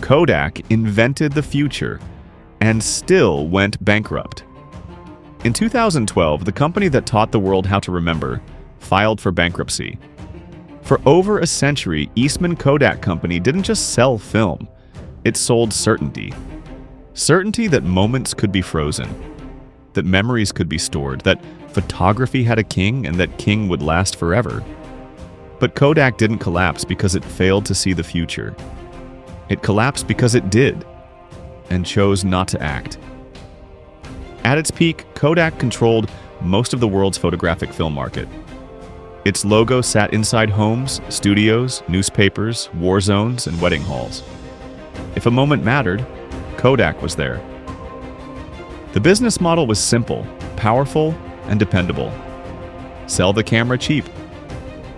Kodak invented the future and still went bankrupt. In 2012, the company that taught the world how to remember filed for bankruptcy. For over a century, Eastman Kodak Company didn't just sell film, it sold certainty. Certainty that moments could be frozen, that memories could be stored, that photography had a king and that king would last forever. But Kodak didn't collapse because it failed to see the future. It collapsed because it did, and chose not to act. At its peak, Kodak controlled most of the world's photographic film market. Its logo sat inside homes, studios, newspapers, war zones, and wedding halls. If a moment mattered, Kodak was there. The business model was simple, powerful, and dependable. Sell the camera cheap.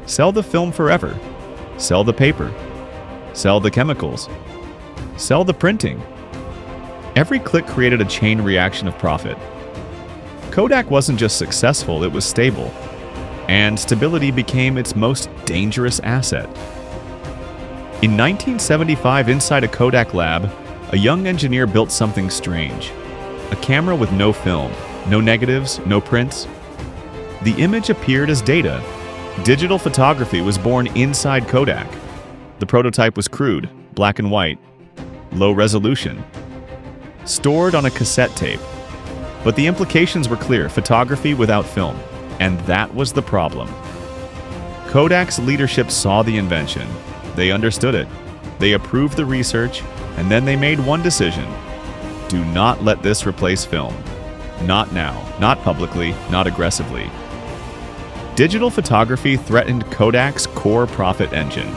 Sell the film forever. Sell the paper. Sell the chemicals. Sell the printing. Every click created a chain reaction of profit. Kodak wasn't just successful, it was stable. And stability became its most dangerous asset. In 1975, inside a Kodak lab, a young engineer built something strange. A camera with no film, no negatives, no prints. The image appeared as data. Digital photography was born inside Kodak. The prototype was crude, black and white, low resolution, stored on a cassette tape. But the implications were clear: photography without film. And that was the problem. Kodak's leadership saw the invention. They understood it. They approved the research, and then they made one decision. Do not let this replace film. Not now, not publicly, not aggressively. Digital photography threatened Kodak's core profit engine.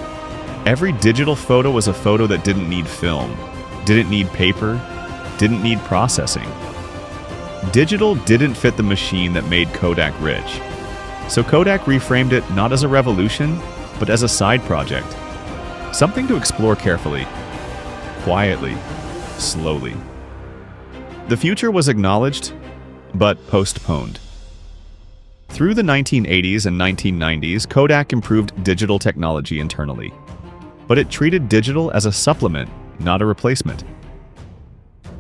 Every digital photo was a photo that didn't need film, didn't need paper, didn't need processing. Digital didn't fit the machine that made Kodak rich. So Kodak reframed it not as a revolution, but as a side project. Something to explore carefully, quietly, slowly. The future was acknowledged, but postponed. Through the 1980s and 1990s, Kodak improved digital technology internally. But it treated digital as a supplement, not a replacement.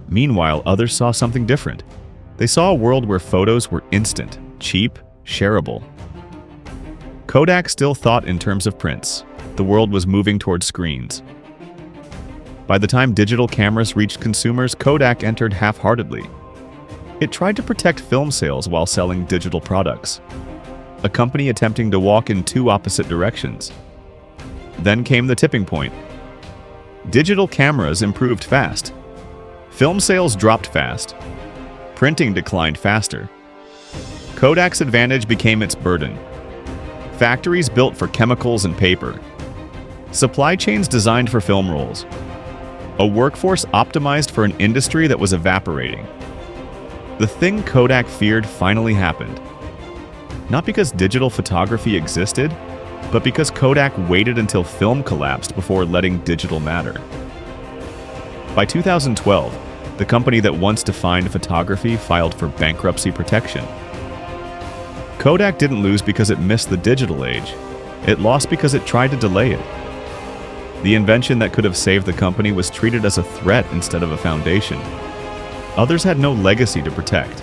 Meanwhile, others saw something different. They saw a world where photos were instant, cheap, shareable. Kodak still thought in terms of prints. The world was moving towards screens. By the time digital cameras reached consumers, Kodak entered half-heartedly. It tried to protect film sales while selling digital products, a company attempting to walk in two opposite directions. Then came the tipping point. Digital cameras improved fast. Film sales dropped fast. Printing declined faster. Kodak's advantage became its burden. Factories built for chemicals and paper. Supply chains designed for film rolls. A workforce optimized for an industry that was evaporating. The thing Kodak feared finally happened. Not because digital photography existed, but because Kodak waited until film collapsed before letting digital matter. By 2012, the company that once defined photography filed for bankruptcy protection. Kodak didn't lose because it missed the digital age. It lost because it tried to delay it. The invention that could have saved the company was treated as a threat instead of a foundation. Others had no legacy to protect.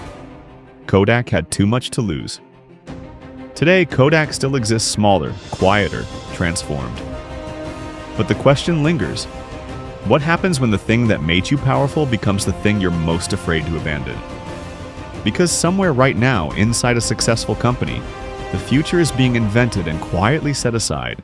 Kodak had too much to lose. Today, Kodak still exists smaller, quieter, transformed. But the question lingers. What happens when the thing that made you powerful becomes the thing you're most afraid to abandon? Because somewhere right now, inside a successful company, the future is being invented and quietly set aside.